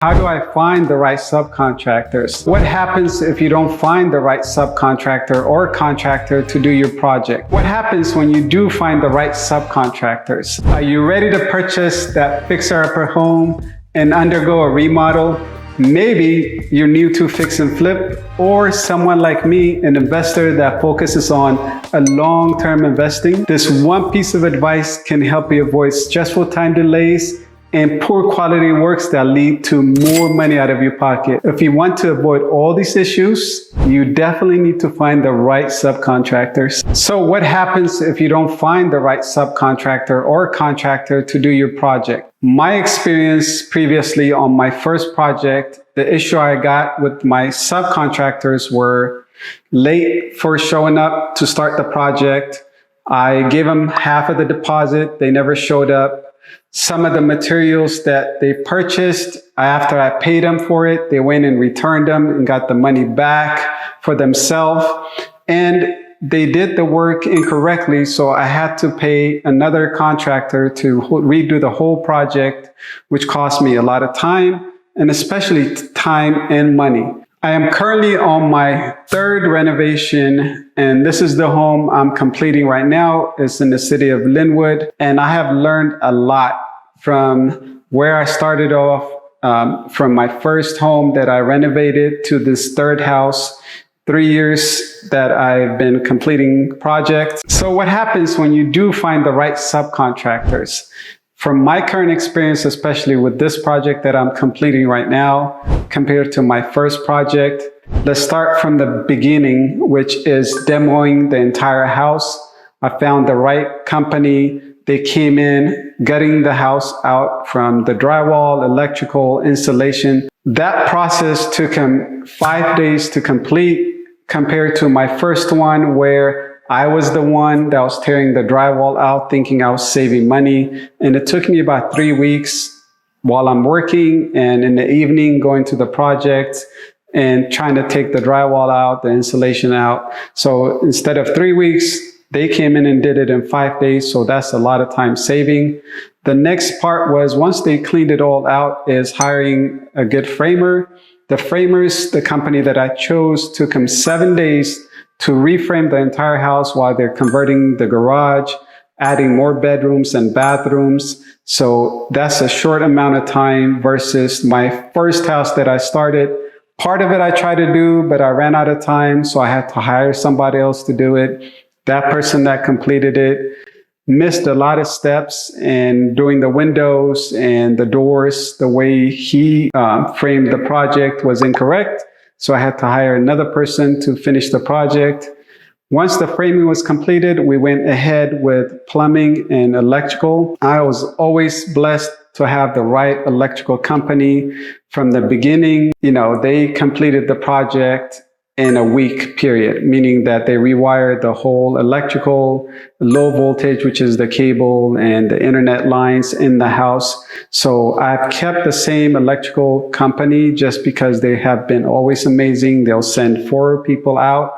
How do I find the right subcontractors? What happens if you don't find the right subcontractor or contractor to do your project? What happens when you do find the right subcontractors? Are you ready to purchase that fixer-upper home and undergo a remodel? Maybe you're new to fix and flip, or someone like me, an investor that focuses on a long-term investing. This one piece of advice can help you avoid stressful time delays and poor quality works that lead to more money out of your pocket. If you want to avoid all these issues, you definitely need to find the right subcontractors. So what happens if you don't find the right subcontractor or contractor to do your project? My experience previously on my first project, the issue I got with my subcontractors were late for showing up to start the project. I gave them half of the deposit. They never showed up. Some of the materials that they purchased, after I paid them for it, they went and returned them and got the money back for themselves. And they did the work incorrectly, so I had to pay another contractor to redo the whole project, which cost me a lot of time, and especially time and money. I am currently on my third renovation, and this is the home I'm completing right now. It's in the city of Linwood, and I have learned a lot from where I started off, from my first home that I renovated to this third house. 3 years that I've been completing projects. So what happens when you do find the right subcontractors? From my current experience, especially with this project that I'm completing right now, compared to my first project, let's start from the beginning, which is demoing the entire house. I found the right company. They came in, gutting the house out from the drywall, electrical, insulation. That process took 5 days to complete, compared to my first one where I was the one that was tearing the drywall out, thinking I was saving money. And it took me about 3 weeks while I'm working and in the evening going to the project and trying to take the drywall out, the insulation out. So instead of 3 weeks, they came in and did it in 5 days. So that's a lot of time saving. The next part was, once they cleaned it all out, is hiring a good framer. The framers, the company that I chose, took them 7 days to reframe the entire house while they're converting the garage, adding more bedrooms and bathrooms. So that's a short amount of time versus my first house that I started. Part of it I tried to do, but I ran out of time, so I had to hire somebody else to do it. That person that completed it missed a lot of steps, and doing the windows and the doors, the way he framed the project was incorrect. So I had to hire another person to finish the project. Once the framing was completed, we went ahead with plumbing and electrical. I was always blessed to have the right electrical company from the beginning. You know, they completed the project in a week period, meaning that they rewired the whole electrical, low voltage, which is the cable and the internet lines in the house. So I've kept the same electrical company just because they have been always amazing. They'll send 4 people out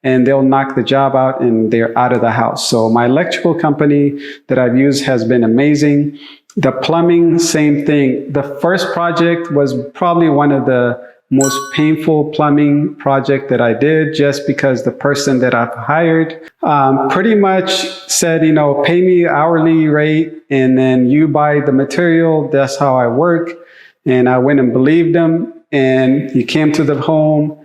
and they'll knock the job out and they're out of the house. So my electrical company that I've used has been amazing. The plumbing, same thing. The first project was probably one of the most painful plumbing project that I did, just because the person that I've hired pretty much said, you know, pay me hourly rate and then you buy the material. That's how I work. And I went and believed him, and he came to the home,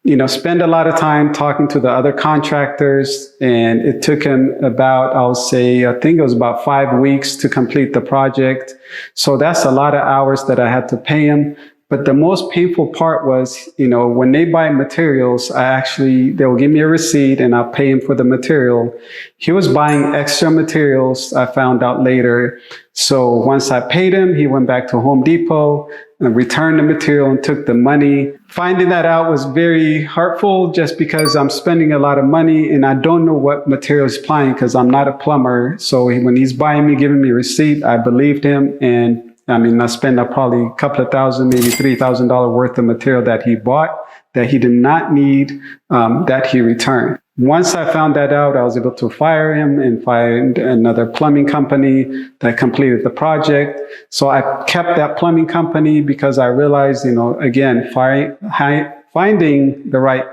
you know, spend a lot of time talking to the other contractors. And it took him about, I'll say, I think it was about 5 weeks to complete the project. So that's a lot of hours that I had to pay him. But the most painful part was, you know, when they buy materials, they'll give me a receipt and I'll pay him for the material. He was buying extra materials, I found out later. So once I paid him, he went back to Home Depot and returned the material and took the money. Finding that out was very hurtful, just because I'm spending a lot of money and I don't know what material he's buying because I'm not a plumber. So when he's buying me, giving me a receipt, I believed him, and I spent probably a couple of thousand, maybe $3,000 worth of material that he bought that he did not need, that he returned. Once I found that out, I was able to fire him and find another plumbing company that completed the project. So I kept that plumbing company because I realized, again, finding the right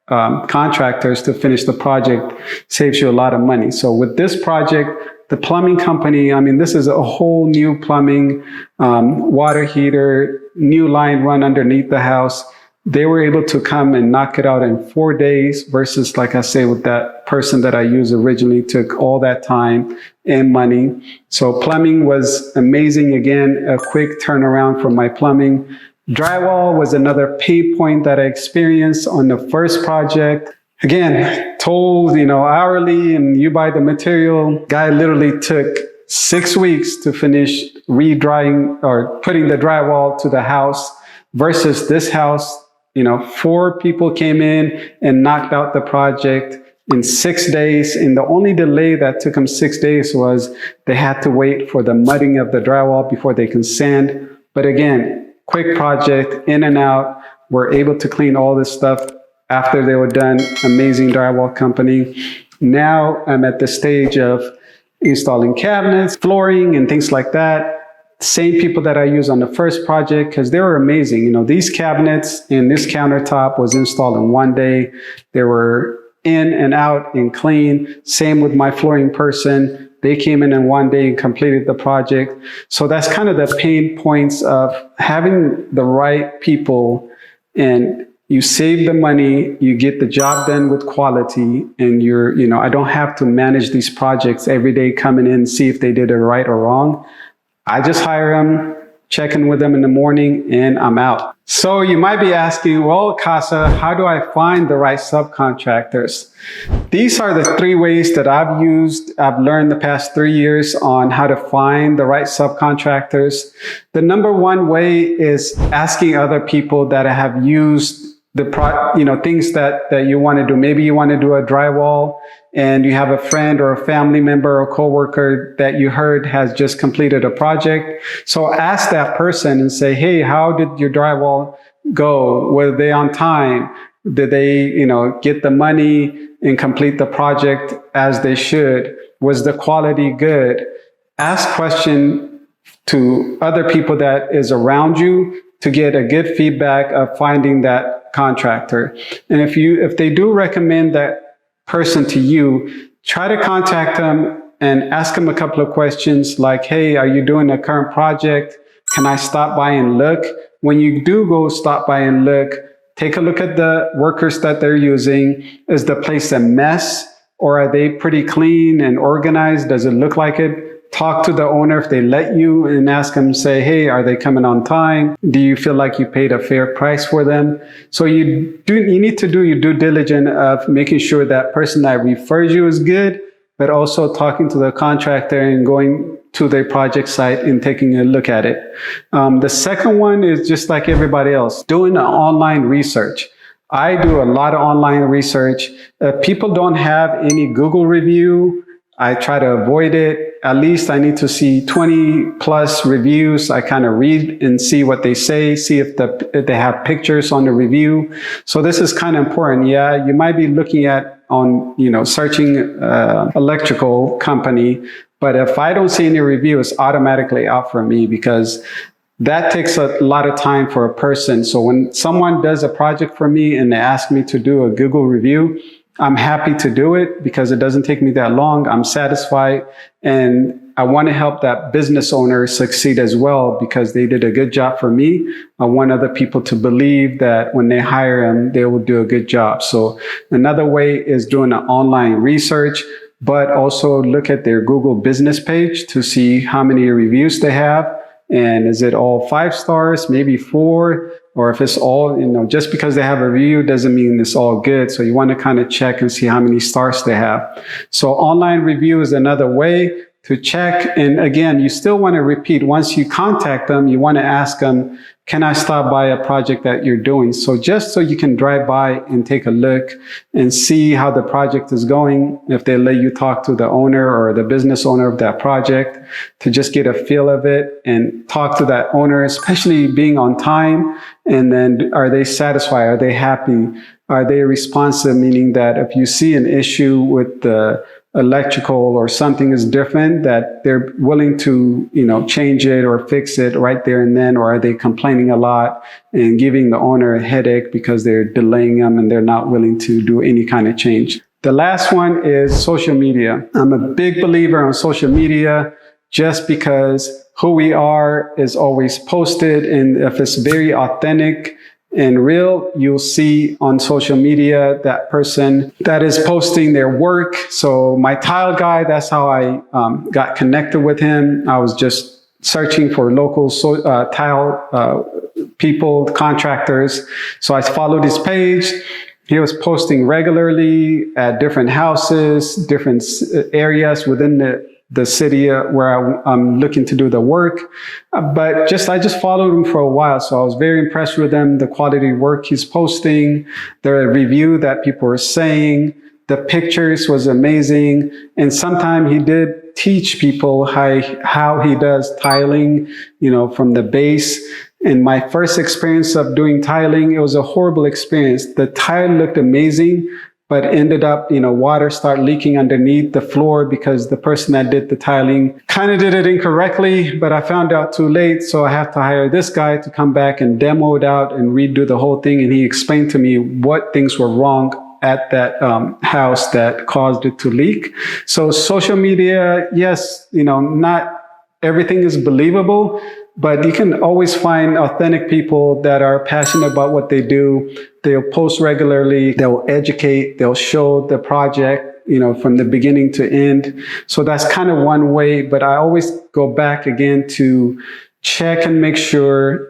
contractors to finish the project saves you a lot of money. So with this project, the plumbing company, this is a whole new plumbing, water heater, new line run underneath the house. They were able to come and knock it out in 4 days versus, like I say, with that person that I used originally, took all that time and money. So plumbing was amazing. Again, a quick turnaround for my plumbing. Drywall was another pain point that I experienced on the first project. Again, told, hourly, and you buy the material. Guy literally took 6 weeks to finish re-drying or putting the drywall to the house versus this house. 4 people came in and knocked out the project in 6 days. And the only delay that took them 6 days was they had to wait for the mudding of the drywall before they can sand. But again, quick project, in and out. We're able to clean all this stuff after they were done. Amazing drywall company. Now I'm at the stage of installing cabinets, flooring, and things like that. Same people that I used on the first project, because they were amazing. These cabinets and this countertop was installed in 1 day. They were in and out and clean. Same with my flooring person. They came in 1 day and completed the project. So that's kind of the pain points of having the right people, and you save the money, you get the job done with quality, and I don't have to manage these projects every day, coming in, see if they did it right or wrong. I just hire them, check in with them in the morning, and I'm out. So you might be asking, well, Casa, how do I find the right subcontractors? These are the 3 ways that I've learned the past 3 years on how to find the right subcontractors. The number 1 way is asking other people that have used things that you want to do. Maybe you want to do a drywall and you have a friend or a family member or coworker that you heard has just completed a project. So ask that person and say, hey, how did your drywall go? Were they on time? Did they, get the money and complete the project as they should? Was the quality good? Ask question to other people that is around you to get a good feedback of finding that contractor. And if they do recommend that person to you, try to contact them and ask them a couple of questions like, hey, are you doing a current project? Can I stop by and look? When you do go stop by and look, take a look at the workers that they're using. Is the place a mess, or are they pretty clean and organized? Does it look like it? Talk to the owner if they let you and ask them, say, hey, are they coming on time? Do you feel like you paid a fair price for them? So you need to do your due diligence of making sure that person that refers you is good, but also talking to the contractor and going to their project site and taking a look at it. The second one is just like everybody else, doing online research. I do a lot of online research. People don't have any Google review. I try to avoid it. At least I need to see 20 plus reviews. I kind of read and see what they say, see if they have pictures on the review. So this is kind of important. Yeah, you might be looking at searching electrical company, but if I don't see any review, it's automatically out for me because that takes a lot of time for a person. So when someone does a project for me and they ask me to do a Google review, I'm happy to do it because it doesn't take me that long. I'm satisfied, and I want to help that business owner succeed as well because they did a good job for me. I want other people to believe that when they hire them, they will do a good job. So another way is doing an online research, but also look at their Google business page to see how many reviews they have. And is it all 5 stars, maybe 4? Or if it's all, just because they have a review doesn't mean it's all good. So you want to kind of check and see how many stars they have. So online review is another way to check. And again, you still want to repeat. Once you contact them, you want to ask them, can I stop by a project that you're doing? So just so you can drive by and take a look and see how the project is going, if they let you talk to the owner or the business owner of that project, to just get a feel of it and talk to that owner, especially being on time. And then, are they satisfied? Are they happy? Are they responsive? Meaning that if you see an issue with the electrical or something is different, that they're willing to, change it or fix it right there and then, or are they complaining a lot and giving the owner a headache because they're delaying them and they're not willing to do any kind of change? The last one is social media. I'm a big believer on social media just because who we are is always posted, and if it's very authentic and real, you'll see on social media that person that is posting their work. So my tile guy, that's how I got connected with him. I was just searching for local tile people, contractors. So I followed his page. He was posting regularly at different houses, different areas within the city where I'm looking to do the work. But I just followed him for a while. So I was very impressed with him, the quality work he's posting, the review that people were saying, the pictures was amazing. And sometimes he did teach people how he does tiling, from the base. And my first experience of doing tiling, it was a horrible experience. The tile looked amazing, but ended up, water started leaking underneath the floor because the person that did the tiling kind of did it incorrectly, but I found out too late. So I have to hire this guy to come back and demo it out and redo the whole thing. And he explained to me what things were wrong at that house that caused it to leak. So social media, yes, not everything is believable, but you can always find authentic people that are passionate about what they do. They'll post regularly, they'll educate, they'll show the project, from the beginning to end. So that's kind of one way, but I always go back again to check and make sure,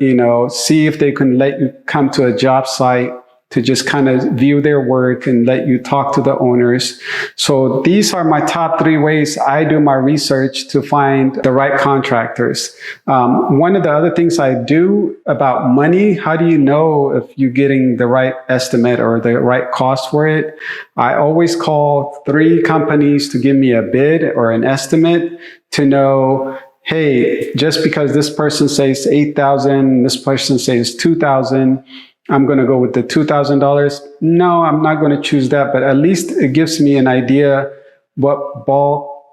see if they can let you come to a job site to just kind of view their work and let you talk to the owners. So these are my top 3 ways I do my research to find the right contractors. One of the other things I do about money, how do you know if you're getting the right estimate or the right cost for it? I always call 3 companies to give me a bid or an estimate to know, hey, just because this person says $8,000, this person says $2,000, I'm going to go with the $2,000. No, I'm not going to choose that, but at least it gives me an idea what ballpark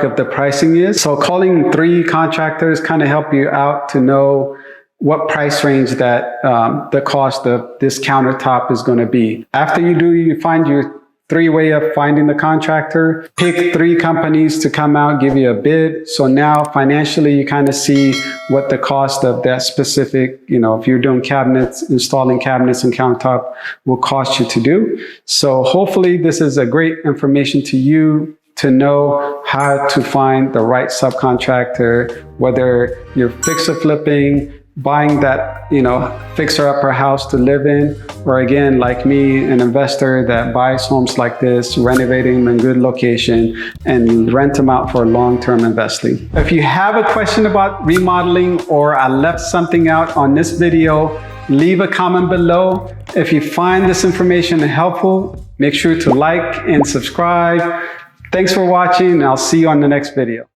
of the pricing is. So calling 3 contractors kind of help you out to know what price range that the cost of this countertop is going to be. After you find your 3 way of finding the contractor, pick 3 companies to come out, give you a bid. So now financially, you kind of see what the cost of that specific, if you're doing cabinets, installing cabinets and countertop will cost you to do. So hopefully this is a great information to you to know how to find the right subcontractor, whether you're fix or flipping, buying that, fixer-upper house to live in, or again, like me, an investor that buys homes like this, renovating them in good location, and rent them out for long-term investing. If you have a question about remodeling or I left something out on this video, leave a comment below. If you find this information helpful, make sure to like and subscribe. Thanks for watching, and I'll see you on the next video.